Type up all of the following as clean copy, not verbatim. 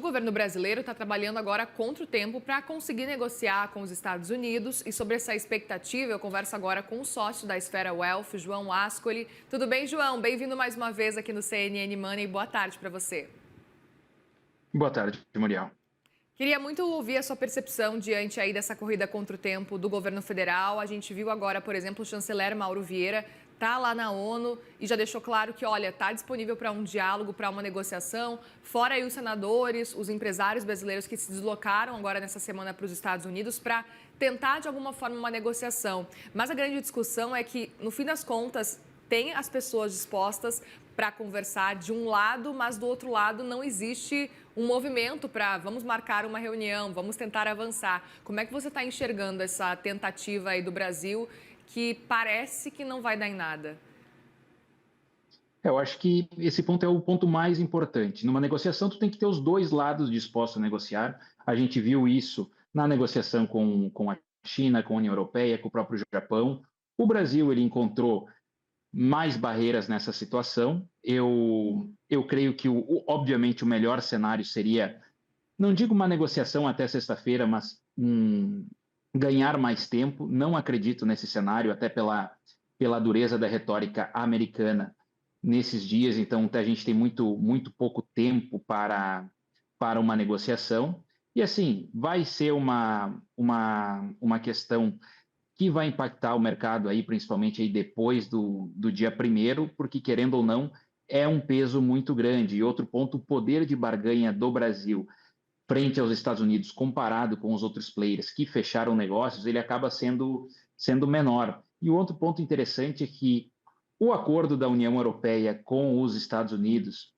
governo brasileiro está trabalhando agora contra o tempo para conseguir negociar com os Estados Unidos. E sobre essa expectativa, eu converso agora com o sócio da Esfera Wealth, João Ascoli. Tudo bem, João? Bem-vindo mais uma vez aqui no CNN Money. Boa tarde para você. Boa tarde, Muriel. Queria muito ouvir a sua percepção diante aí dessa corrida contra o tempo do governo federal. A gente viu agora, por exemplo, o chanceler Mauro Vieira está lá na ONU e já deixou claro que, olha, está disponível para um diálogo, para uma negociação. Fora aí os senadores, os empresários brasileiros que se deslocaram agora nessa semana para os Estados Unidos para tentar, de alguma forma, uma negociação. Mas a grande discussão é que, no fim das contas, tem as pessoas dispostas para conversar de um lado, mas do outro lado não existe um movimento para vamos marcar uma reunião, vamos tentar avançar. Como é que você está enxergando essa tentativa aí do Brasil que parece que não vai dar em nada? Eu acho que esse ponto é o ponto mais importante. Numa negociação, tu tem que ter os dois lados dispostos a negociar. A gente viu isso na negociação com a China, com a União Europeia, com o próprio Japão. O Brasil, ele encontrou mais barreiras nessa situação. Eu creio que, obviamente, o melhor cenário seria, não digo uma negociação até sexta-feira, mas ganhar mais tempo. Não acredito nesse cenário, até pela dureza da retórica americana nesses dias. Então, a gente tem muito pouco tempo para uma negociação. E, assim, vai ser uma questão que vai impactar o mercado aí, principalmente aí depois do dia 1º, porque, querendo ou não, é um peso muito grande. E outro ponto, o poder de barganha do Brasil frente aos Estados Unidos, comparado com os outros players que fecharam negócios, ele acaba sendo menor. E o outro ponto interessante é que o acordo da União Europeia com os Estados Unidos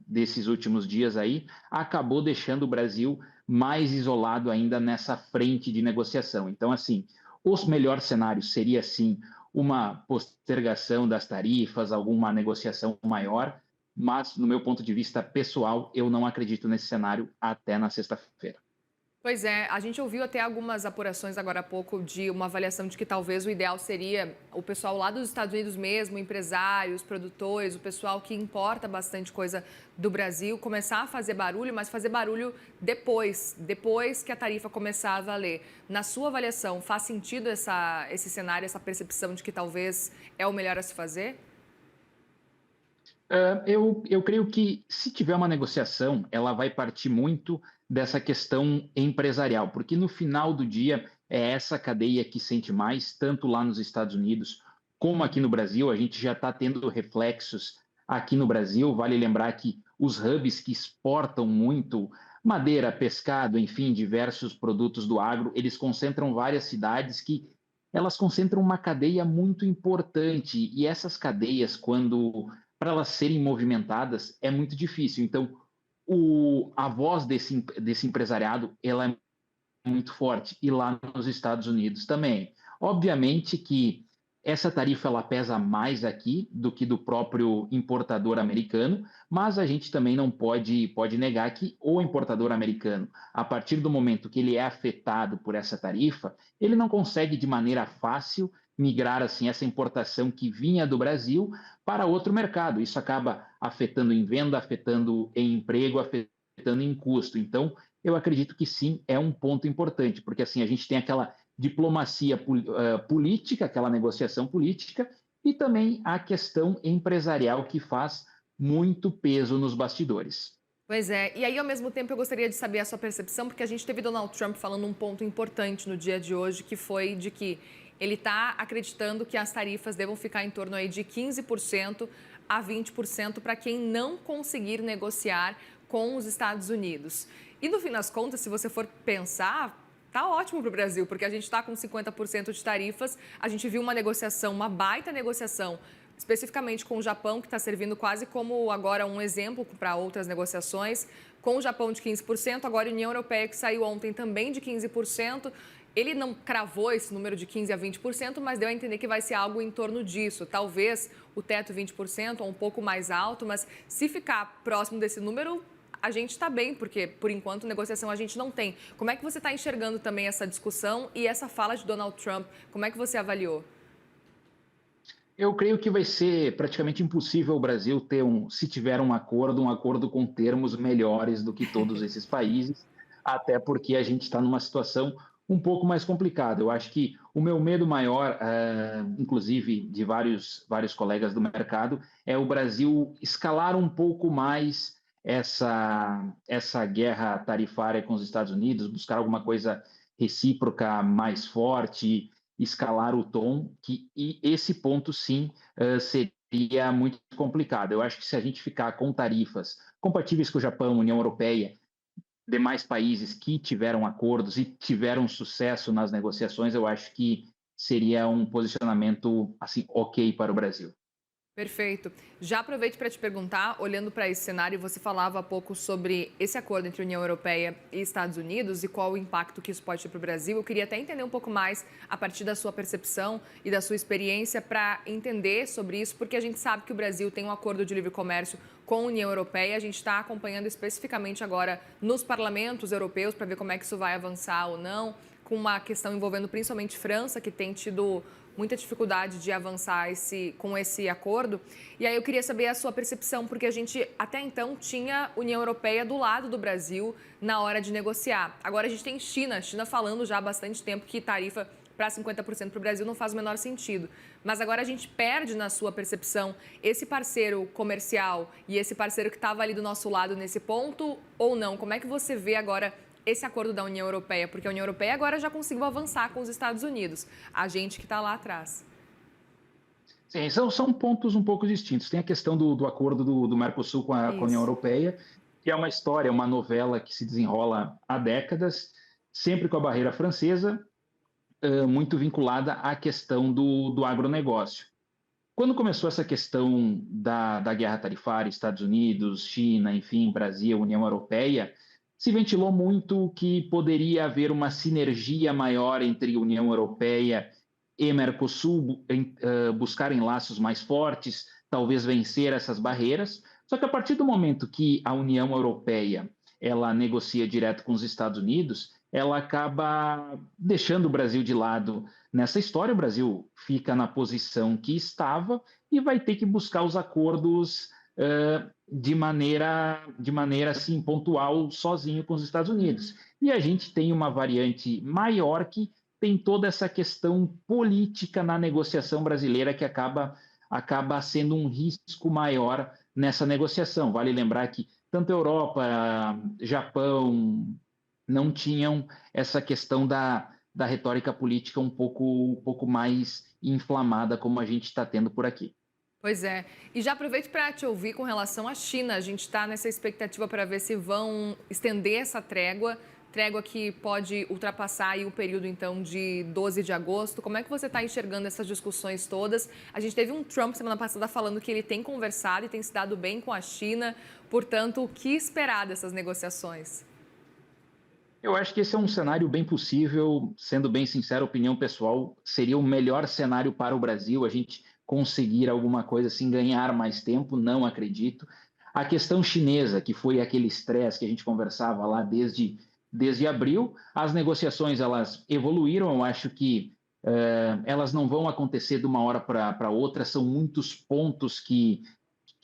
desses últimos dias aí acabou deixando o Brasil mais isolado ainda nessa frente de negociação. Então, assim, os melhores cenários seria, sim, uma postergação das tarifas, alguma negociação maior, mas, no meu ponto de vista pessoal, eu não acredito nesse cenário até na sexta-feira. Pois é, a gente ouviu até algumas apurações agora há pouco de uma avaliação de que talvez o ideal seria o pessoal lá dos Estados Unidos mesmo, empresários, produtores, o pessoal que importa bastante coisa do Brasil, começar a fazer barulho, mas fazer barulho depois que a tarifa começar a valer. Na sua avaliação, faz sentido esse cenário, essa percepção de que talvez é o melhor a se fazer? Eu creio que, se tiver uma negociação, ela vai partir muito dessa questão empresarial, porque no final do dia é essa cadeia que sente mais, tanto lá nos Estados Unidos como aqui no Brasil. A gente já está tendo reflexos aqui no Brasil. Vale lembrar que os hubs que exportam muito madeira, pescado, enfim, diversos produtos do agro, eles concentram várias cidades que elas concentram uma cadeia muito importante. E essas cadeias, quando para elas serem movimentadas, é muito difícil. Então, a voz desse empresariado ela é muito forte, e lá nos Estados Unidos também. Obviamente que essa tarifa ela pesa mais aqui do que do próprio importador americano, mas a gente também não pode negar que o importador americano, a partir do momento que ele é afetado por essa tarifa, ele não consegue de maneira fácil migrar assim essa importação que vinha do Brasil para outro mercado. Isso acaba afetando em venda, afetando em emprego, afetando em custo. Então, eu acredito que sim, é um ponto importante, porque assim a gente tem aquela diplomacia política, aquela negociação política, e também a questão empresarial que faz muito peso nos bastidores. Pois é, e aí ao mesmo tempo eu gostaria de saber a sua percepção, porque a gente teve Donald Trump falando um ponto importante no dia de hoje, que foi de que ele está acreditando que as tarifas devam ficar em torno aí de 15% a 20% para quem não conseguir negociar com os Estados Unidos. E no fim das contas, se você for pensar, tá ótimo para o Brasil, porque a gente está com 50% de tarifas, a gente viu uma negociação, uma baita negociação, especificamente com o Japão, que está servindo quase como agora um exemplo para outras negociações, com o Japão de 15%, agora a União Europeia, que saiu ontem também de 15%. Ele não cravou esse número de 15% a 20%, mas deu a entender que vai ser algo em torno disso. Talvez o teto 20% ou um pouco mais alto, mas se ficar próximo desse número, a gente está bem, porque, por enquanto, negociação a gente não tem. Como é que você está enxergando também essa discussão e essa fala de Donald Trump? Como é que você avaliou? Eu creio que vai ser praticamente impossível o Brasil ter se tiver um acordo com termos melhores do que todos esses países, até porque a gente está numa situação um pouco mais complicada. Eu acho que o meu medo maior, inclusive de vários colegas do mercado, é o Brasil escalar um pouco mais essa guerra tarifária com os Estados Unidos, buscar alguma coisa recíproca mais forte, escalar o tom, e esse ponto, sim, seria muito complicado. Eu acho que se a gente ficar com tarifas compatíveis com o Japão, União Europeia, demais países que tiveram acordos e tiveram sucesso nas negociações, eu acho que seria um posicionamento assim ok para o Brasil. Perfeito. Já aproveito para te perguntar, olhando para esse cenário, você falava há pouco sobre esse acordo entre União Europeia e Estados Unidos e qual o impacto que isso pode ter para o Brasil. Eu queria até entender um pouco mais a partir da sua percepção e da sua experiência para entender sobre isso, porque a gente sabe que o Brasil tem um acordo de livre comércio com a União Europeia. A gente está acompanhando especificamente agora nos parlamentos europeus para ver como é que isso vai avançar ou não, com uma questão envolvendo principalmente França, que tem tido muita dificuldade de avançar com esse acordo. E aí eu queria saber a sua percepção, porque a gente até então tinha União Europeia do lado do Brasil na hora de negociar. Agora a gente tem China falando já há bastante tempo que tarifa para 50% para o Brasil não faz o menor sentido. Mas agora a gente perde, na sua percepção, esse parceiro comercial e esse parceiro que estava ali do nosso lado nesse ponto ou não? Como é que você vê agora esse acordo da União Europeia? Porque a União Europeia agora já conseguiu avançar com os Estados Unidos, a gente que está lá atrás. Sim, são pontos um pouco distintos. Tem a questão do acordo do Mercosul com a União Isso. Europeia, que é uma história, uma novela que se desenrola há décadas, sempre com a barreira francesa, muito vinculada à questão do agronegócio. Quando começou essa questão da guerra tarifária, Estados Unidos, China, enfim, Brasil, União Europeia, se ventilou muito que poderia haver uma sinergia maior entre União Europeia e Mercosul, buscarem laços mais fortes, talvez vencer essas barreiras. Só que a partir do momento que a União Europeia ela negocia direto com os Estados Unidos, ela acaba deixando o Brasil de lado nessa história. O Brasil fica na posição que estava e vai ter que buscar os acordos de maneira assim, pontual, sozinho com os Estados Unidos. E a gente tem uma variante maior que tem toda essa questão política na negociação brasileira que acaba sendo um risco maior nessa negociação. Vale lembrar que tanto Europa, Japão, não tinham essa questão da retórica política um pouco mais inflamada como a gente está tendo por aqui. Pois é. E já aproveito para te ouvir com relação à China. A gente está nessa expectativa para ver se vão estender essa trégua que pode ultrapassar aí o período, então, de 12 de agosto. Como é que você está enxergando essas discussões todas? A gente teve um Trump semana passada falando que ele tem conversado e tem se dado bem com a China. Portanto, o que esperar dessas negociações? Eu acho que esse é um cenário bem possível, sendo bem sincero, opinião pessoal, seria o melhor cenário para o Brasil, a gente conseguir alguma coisa assim, ganhar mais tempo, não acredito. A questão chinesa, que foi aquele estresse que a gente conversava lá desde abril, as negociações elas evoluíram, eu acho que elas não vão acontecer de uma hora para outra, são muitos pontos que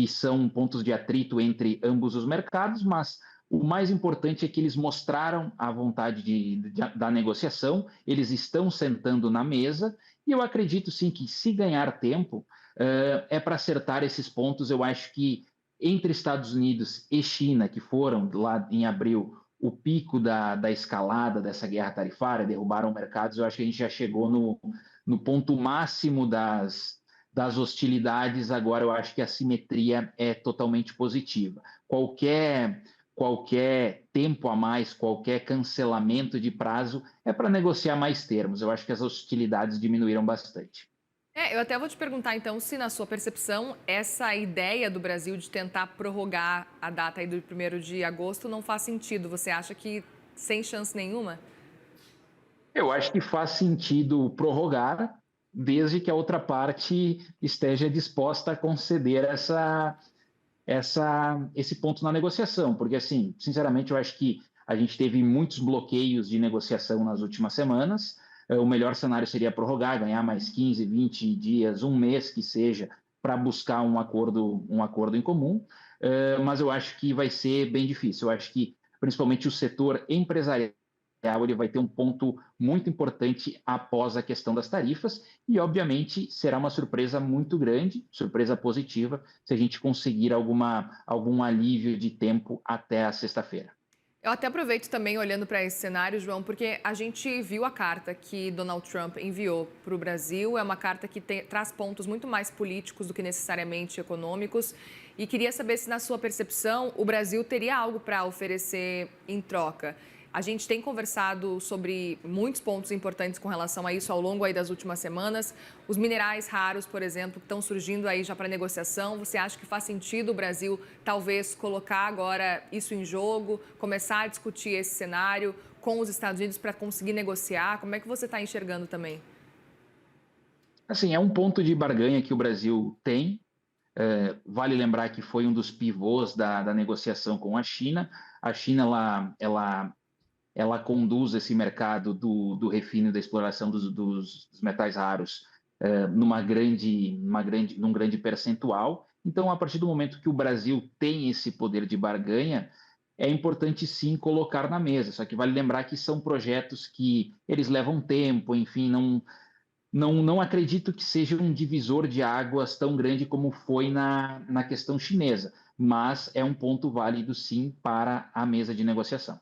são pontos de atrito entre ambos os mercados, mas o mais importante é que eles mostraram a vontade da negociação, eles estão sentando na mesa, e eu acredito sim que, se ganhar tempo, é para acertar esses pontos. Eu acho que entre Estados Unidos e China, que foram lá em abril o pico da escalada dessa guerra tarifária, derrubaram mercados, eu acho que a gente já chegou no ponto máximo das hostilidades. Agora eu acho que a simetria é totalmente positiva. Qualquer tempo a mais, qualquer cancelamento de prazo é para negociar mais termos. Eu acho que as hostilidades diminuíram bastante. Eu até vou te perguntar, então, se na sua percepção, essa ideia do Brasil de tentar prorrogar a data aí do 1º de agosto não faz sentido. Você acha que sem chance nenhuma? Eu acho que faz sentido prorrogar, desde que a outra parte esteja disposta a conceder esse ponto na negociação, porque, assim, sinceramente, eu acho que a gente teve muitos bloqueios de negociação nas últimas semanas, o melhor cenário seria prorrogar, ganhar mais 15, 20 dias, um mês que seja, para buscar um acordo em comum, mas eu acho que vai ser bem difícil. Eu acho que, principalmente, o setor empresarial ele vai ter um ponto muito importante após a questão das tarifas e, obviamente, será uma surpresa muito grande, surpresa positiva, se a gente conseguir algum alívio de tempo até a sexta-feira. Eu até aproveito também olhando para esse cenário, João, porque a gente viu a carta que Donald Trump enviou para o Brasil. É uma carta que traz pontos muito mais políticos do que necessariamente econômicos. E queria saber se, na sua percepção, o Brasil teria algo para oferecer em troca. A gente tem conversado sobre muitos pontos importantes com relação a isso ao longo aí das últimas semanas. Os minerais raros, por exemplo, que estão surgindo aí já para negociação. Você acha que faz sentido o Brasil talvez colocar agora isso em jogo, começar a discutir esse cenário com os Estados Unidos para conseguir negociar? Como é que você está enxergando também? Assim, é um ponto de barganha que o Brasil tem. Vale lembrar que foi um dos pivôs da negociação com a China. A China ela conduz esse mercado do refino e da exploração dos metais raros num grande percentual. Então, a partir do momento que o Brasil tem esse poder de barganha, é importante sim colocar na mesa. Só que vale lembrar que são projetos que eles levam tempo, enfim, não acredito que seja um divisor de águas tão grande como foi na questão chinesa, mas é um ponto válido sim para a mesa de negociação.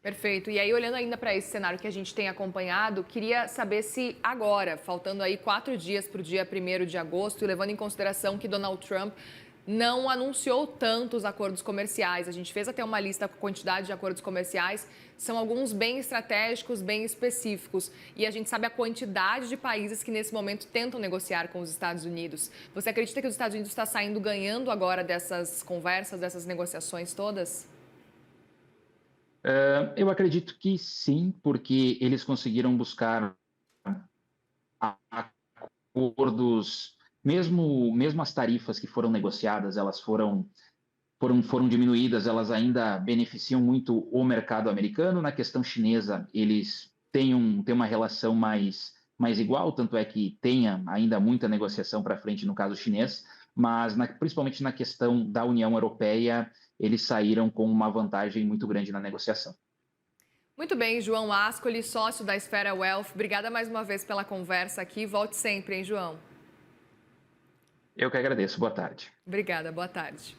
Perfeito. E aí, olhando ainda para esse cenário que a gente tem acompanhado, queria saber se agora, faltando aí 4 dias para o dia 1º de agosto, e levando em consideração que Donald Trump não anunciou tantos acordos comerciais. A gente fez até uma lista com a quantidade de acordos comerciais, são alguns bem estratégicos, bem específicos. E a gente sabe a quantidade de países que nesse momento tentam negociar com os Estados Unidos. Você acredita que os Estados Unidos está saindo ganhando agora dessas conversas, dessas negociações todas? Eu acredito que sim, porque eles conseguiram buscar acordos, mesmo as tarifas que foram negociadas, elas foram diminuídas, elas ainda beneficiam muito o mercado americano. Na questão chinesa, eles têm uma relação mais igual, tanto é que tenha ainda muita negociação para frente no caso chinês, mas principalmente na questão da União Europeia, eles saíram com uma vantagem muito grande na negociação. Muito bem, João Ascoli, sócio da Esfera Wealth. Obrigada mais uma vez pela conversa aqui. Volte sempre, hein, João? Eu que agradeço. Boa tarde. Obrigada, boa tarde.